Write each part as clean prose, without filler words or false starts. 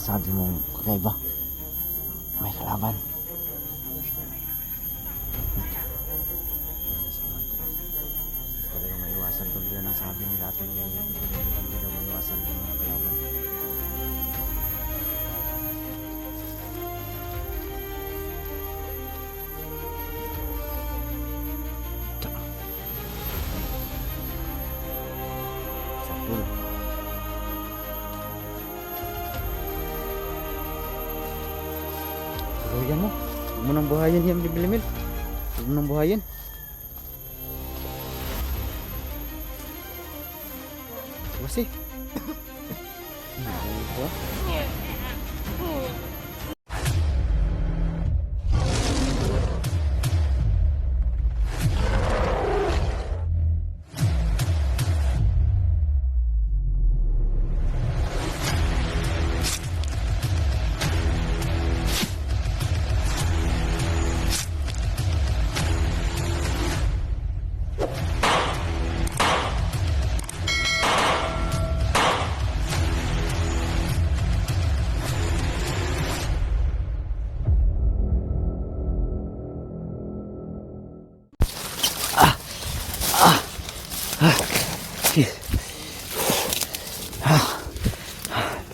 masasabi mong kakaiba? May kalaban? Talagang maiwasan tol, yan ang sabi ni dati, hindi daw maiwasan yung mga kalaban. Sakul. Tuluyan mo. Huwag mo nang buhayin yan, Bibilimil. Huwag mo nang buhayin. Kasi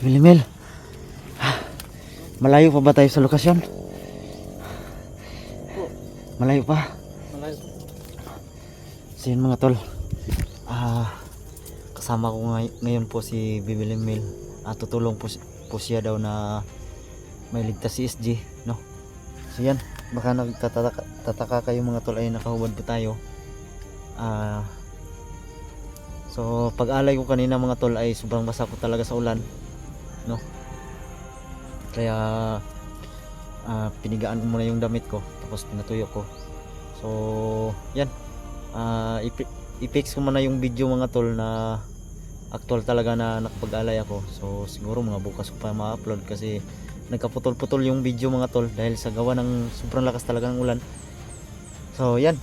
Bilimil, malayo pa ba tayo sa lokasyon? Malayo pa? Malayo. So yun mga tol, kasama ko ngayon po si Bibilimil. Tutulong po siya daw na may ligtas si SG, no? So yan, baka nagtataka kayo mga tol, ay nakahubad po tayo. So pag-alay ko kanina mga tol ay sobrang basa ko talaga sa ulan, no? Kaya pinigaan ko muna yung damit ko, tapos pinatuyo ko. So yan, i-fix ko muna yung video mga tol na actual talaga na nakapag-alay ako. So siguro mga bukas ko pa ma-upload kasi nagkaputol-putol yung video mga tol dahil sa gawa ng sobrang lakas talaga ng ulan. So yan,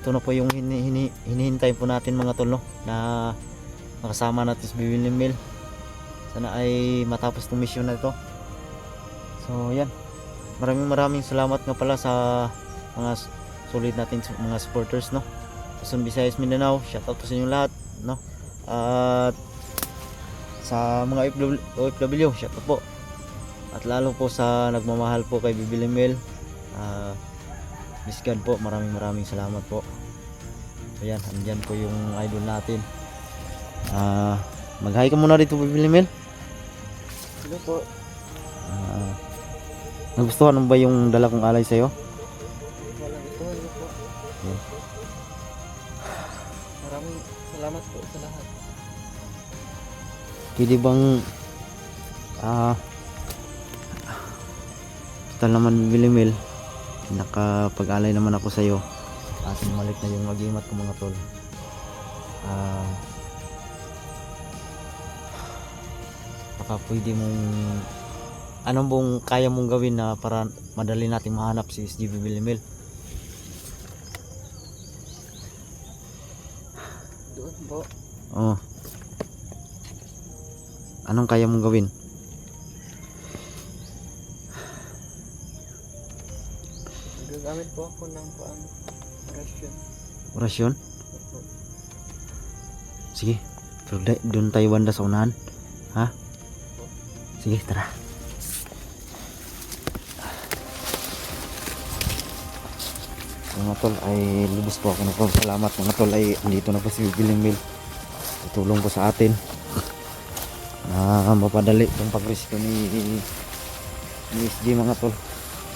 ito na po yung hinihintay po natin mga tol, no? Na makasama natin si Bibilimil. Sana ay matapos itong mission na ito. So yan, maraming salamat nga pala sa mga solid natin mga supporters, no? Quezon, Visayas, Mindanao, shoutout po sa inyo lahat, no? At sa mga OFW, shoutout po. At lalo po sa nagmamahal po kay Bibilimil, Miss God po, maraming salamat po. So yan, andyan po yung idol natin. Mag-hi ka muna dito, Bibilimil. Hello po. Nagustuhan mo ba yung dala kong alay sa'yo? Walang ito. Hello po. Yeah. Maraming salamat po sa lahat. Pwede bang total naman Bibilimil, nakapag-alay naman ako sa'yo at malik na yung agimat ko mga tol. Baka pwede mong anong bang kaya mong gawin na para madali nating mahanap si SG Bibilimil? Doon po. Oh. Anong kaya mong gawin? Gagamit po ako ng orasyon. Orasyon? Opo. Sige, pero doon tayo banda sa unahan. Ha? Sige, tara. Mga tol, ay lubos po ako nagpapasalamat mga tol, ay andito na po si Bibilimil. Tutulong po sa atin na mapadali itong pagrescue ni SG mga tol,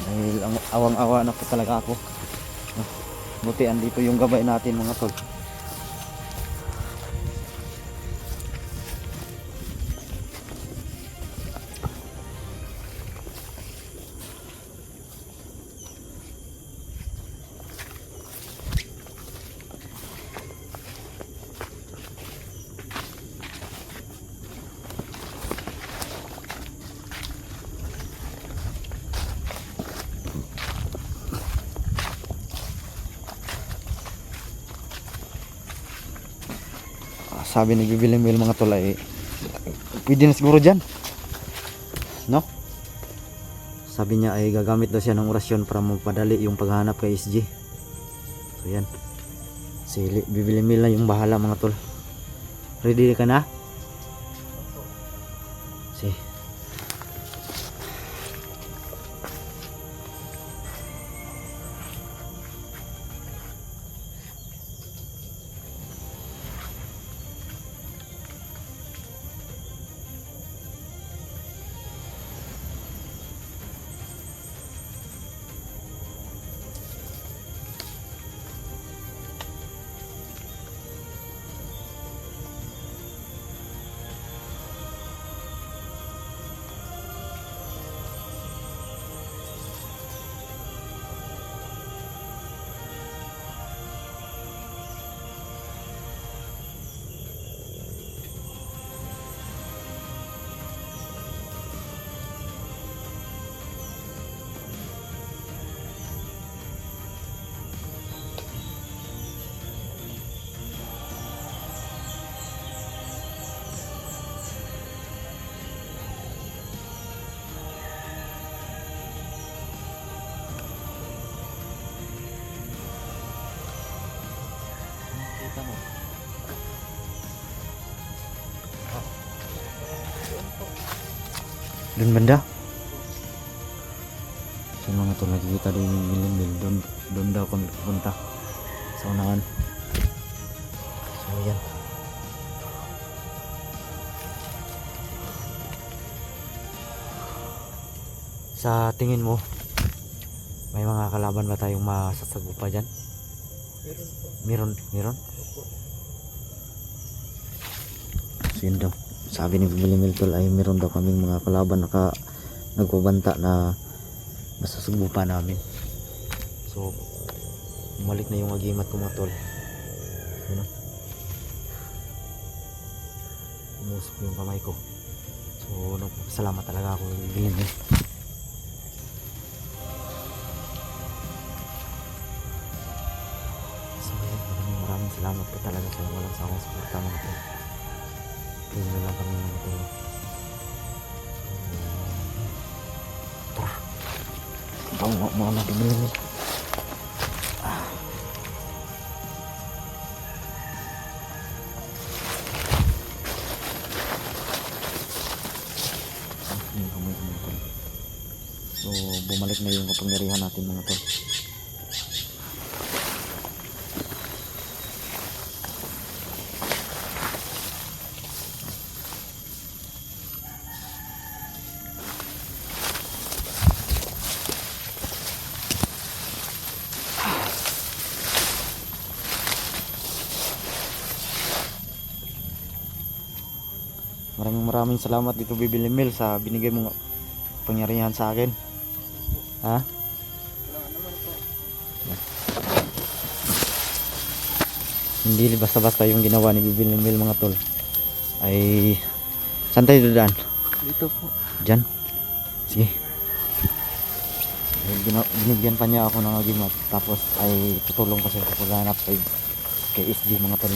dahil awang-awa na po talaga ako. Buti andito yung gabay natin mga tol. sabi ni Bibiling Mil mga tol ay pwede na siguro dyan, no? Sabi niya ay gagamit daw siya ng orasyon para mapadali yung paghanap kay SG. So yan, si Bibiling Mil na yung bahala mga tol. Ready ka na? Si kita mo. Doon banda. So mga tol, nakikita doon yung Bilimbil. Doon daw kami pupunta sa unahan. So yan. Sa tingin mo, may mga kalaban ba tayong masasagupa dyan? Meron po. Meron? So yun daw, sabi ni Bilimil tol ay meron daw kaming mga kalaban na nagpabanta na masasugupa namin. So bumalik na yung agimat ko mga tol. Yun o, umusok yung kamay ko. So nagpapasalamat talaga ako kay Bilimil. Maraming salamat po talaga sa walang sawang suporta mga tol. Tingnan lang kami mga tol. Tara, bango mo na Bilimil. So bumalik na yung kapangyarihan natin mga tol. Maraming salamat dito Bibilimil sa binigay mong pangyarihan sa akin. Ha? Wala naman po. Hindi basta-basta yung ginawa ni Bibilimil mga tol. Ay saan tayo dadaan? Dito po. Diyan? Sige. Binigyan pa niya ako ng agimat. Tapos ay tutulong pa siya sa paghanap kay SG mga tol.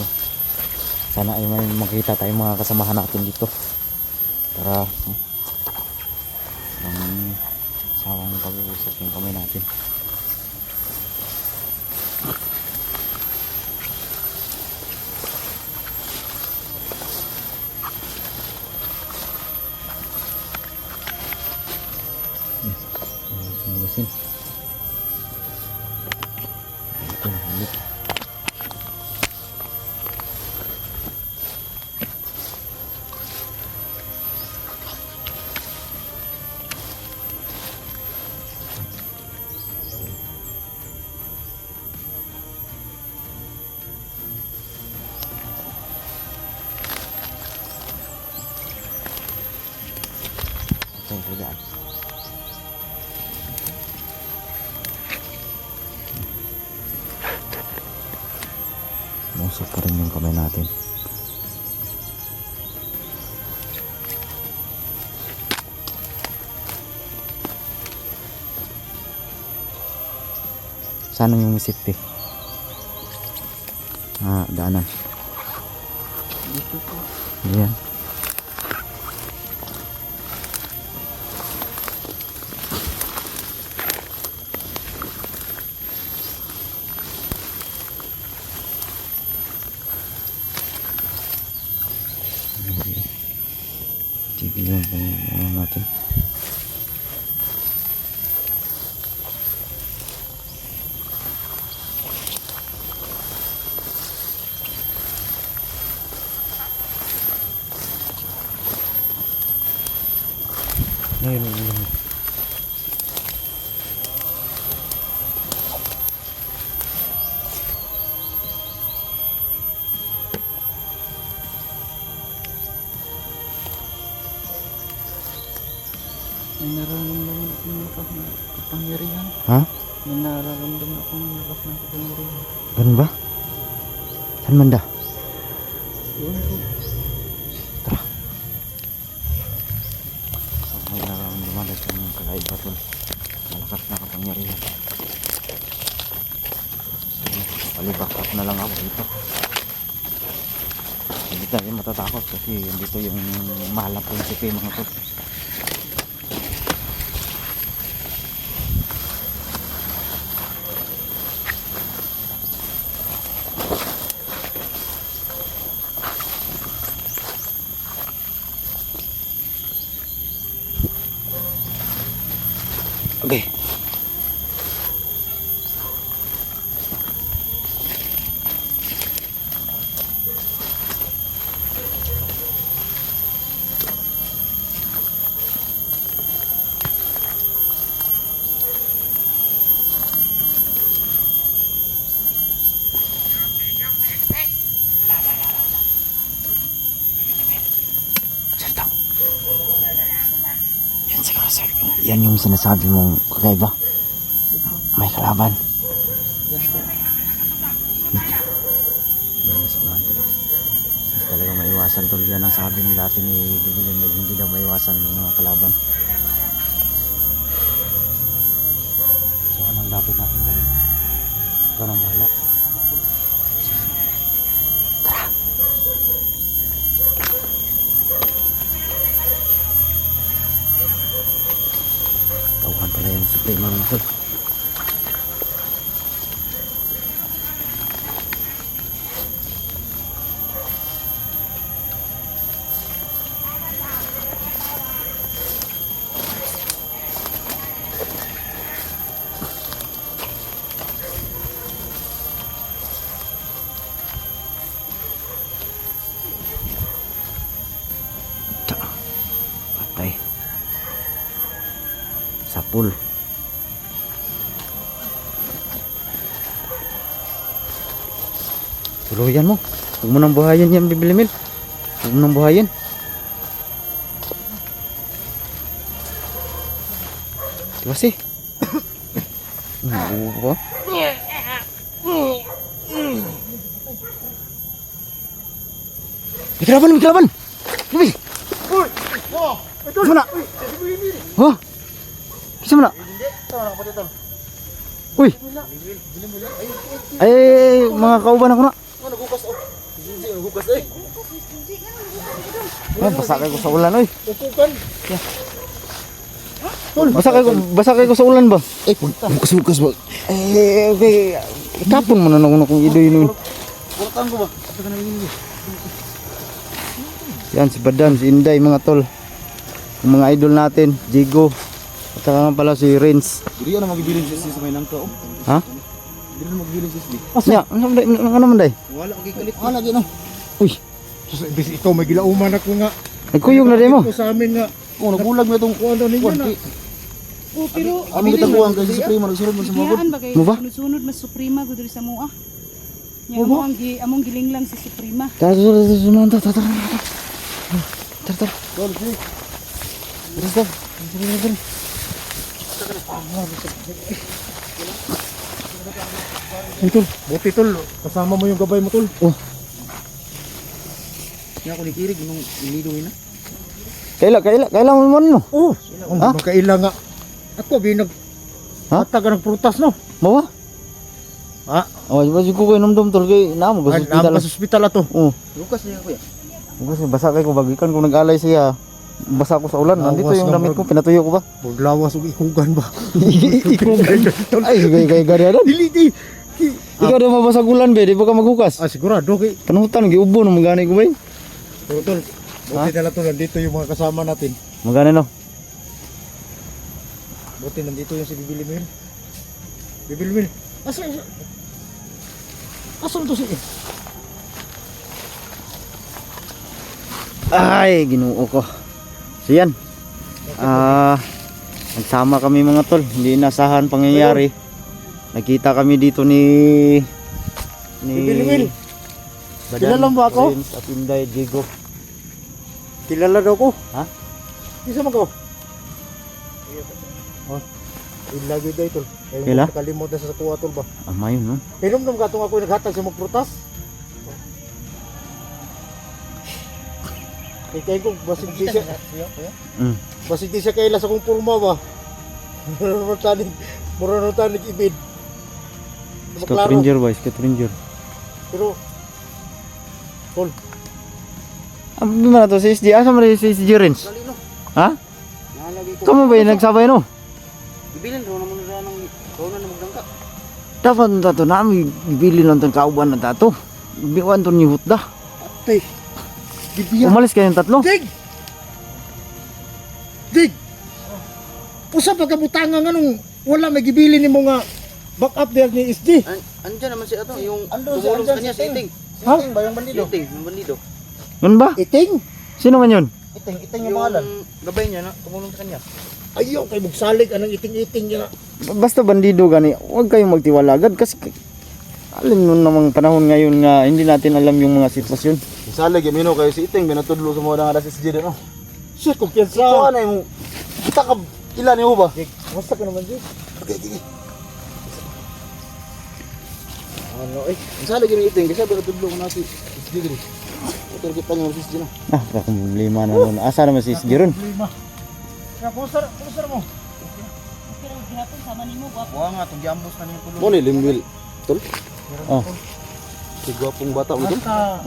Sana ay may makita tayong mga kasamahan natin dito para ng sawang pag-uusap yung kamay natin. Sinigasin ito na ulit. Saan tayo daan? Musok pa rin yung kamay natin. Saan yung safety? Daanan. Dito po. Ayan. Tignan kung ano natin. Ayun. May nararamdaman akong lakas na kapangyarihan. Ha? May nararamdaman akong lakas na kapangyarihan. Ganun ba? Saan banda? Yun po. Tara. So, may nararamdaman na itong kakaiba tol. Malakas na kapangyarihan. So, palibak up na lang ako dito. Hindi tayo matatakot kasi dito yung mahalang prinsipe mga tol. Okay. Salita. Yan siguro sir. Yan yung sinasabi mong kakaiba. May kalaban. Yes po. Hindi talaga maiwasan tol. Yan ang sabi ni dati ni Bibilimil. Hindi daw maiwasan ng mga kalaban. So anong dapat natin gawin? Ikaw nang bahala. Tara. Tauhan pala yung suprema mga tol. Patay. Sapul. Tuluyan mo. Huwag mo nang buhayin yan, Bibilimil. Huwag mo nang buhayin. Diba si? Oo ba? May kalaban, may kalaban! Gabi! Uy! Wow! Ito! Sama na! Bilimil! Oh! Kisa mo na! Hindi! Tama na kapatid ito. Uy! Bilimil lang. Ayun. Ay, mga kauban ako na. Ano, nagugas oh. Hindi, nagugas eh. Ay, basa kayo ko sa ulan, oy. Upukan. Basa kayo ko sa ulan ba? Eh, bukas ba? Eh, okay. Itapon mo na na kung idoy nun. Puratan ko ba? Ito ka na yun. Yan, si Badan, si Inday, mga tol. Yung mga idol natin, Jigo. At saka nga pala si Rins. Hindi yan na magbilin siya sa may nangka oh. Ha? Hindi na magbilin siya siya. Nya, ano naman day? Wala ko kikalit. Ah, lagi no. Uy, Ikaw may gilauman ako nga. nagkuyog na din mo. Ito sa amin nga. Oh, nagulag mo itong Kung ano ninyo na. Oh, pero Aming gitabuhan kasi sa prima nagsunod mo sa mga bigyan ba kay Mo ba? sunod mas suprema gud sa moa. Nya among giling lang si suprema. Tara. Tol, sige. Ay, tol, buti tol. Kasama mo yung gabay mo tol. Oh, Nga ako ni Kirig, nung inidoy na. kailan mo man no? Oh, ang Ha? magkaila nga. Ako, binag... Ha? Hatag ka ng prutas no. Mo ba? Ha? Oh, di ba si Kukoy numdum tol kay namo ba sa Ang hospital? sa hospital ato. Oh, Lukas niya kuya. Kasi basa kay ko bagikan kung nag-alay siya. Basa ko sa ulan. Nandito Lawas yung lang, damit bro. ko, pinatuyo ko ba? Maglawas o ikugan ba? Ay, gaya doon. Dili, di. Ikaw daw mabasag ulan be, di ba ka maghukas? Ah, sigurado kay. Panutan, giubo no magani ko ba? Tol, buti na lang tol, nandito yung mga kasama natin. Magani no? Buti nandito yung si Bibili Mil. Bibili Mil. Asan to si... Ay, ginuo ko. So yan. Nagsama kami mga tol. Hindi inasahan pangyayari. Nakita kami dito ni Bibili Mil. Badan, Kilala mo ako? Prince at Inday, Diego. Kilala daw ko. Ha? Isa mo ko. Oh. Ilagi daw tol. Kila? Kalimutan sa tuwa tol ba? Amayon no? Pinumdum ka itong ako naghatag sa magprutas. Kaya ko, basig di siya. Basig di siya kaila sa kong purma ba? Mura tanig ibid. Scott Ranger ba? Scott Ranger. Pero, tol, Ano ba na to? Si SG? Asa mo rin si SG Rins? Galino. Ha? Nalagi ko. Kamu ba yung nagsabay no? Ibilin ro naman ra nang ro na magdangka. Dapat na to namin ibili lang itong kauban na tato. Biwan to ni Hutda. ate, gibiya. Umalis kayong tatlo. Dig! Dig! Usa pa kabutangan anong wala may gibili ni mo nga back up there ni SG. Andiyan naman si ato yung Andun si- tumulong sa andyan kanya si si Iting. Ha? Ba yung bandido? Iting, yung bandido. Yun ba? Iting? Sino man yun? Iting Yung gabay niya na tumulong sa kanya. Ayaw kay mugsalig anang iting-iting niya. Basta bandido gani, huwag kayong magtiwala agad kasi alam nun namang panahon ngayon nga hindi natin alam yung mga sitwasyon. Salig yung mino kayo si Iting, binatudlo sa mga nga si SG din, no? Shit, kumpiyansa. So, ano yung, kita ka, ilan niyo ba? Dig, musta ka naman, Dig? Okay. Ano eh? Salig yung Iting, kasi binatudlo ko na si SG din. Ito kita niyo si SG na. Ah, kakong problema na nun. Asa naman si SG ron? Lima. Ya, kumusta mo? Wa nga tong jambos na niyo tulong. Mo ni Limwil, tol? Oh. Si gwapong bata mo, tol? Basta,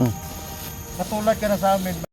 katulad ka na sa amin.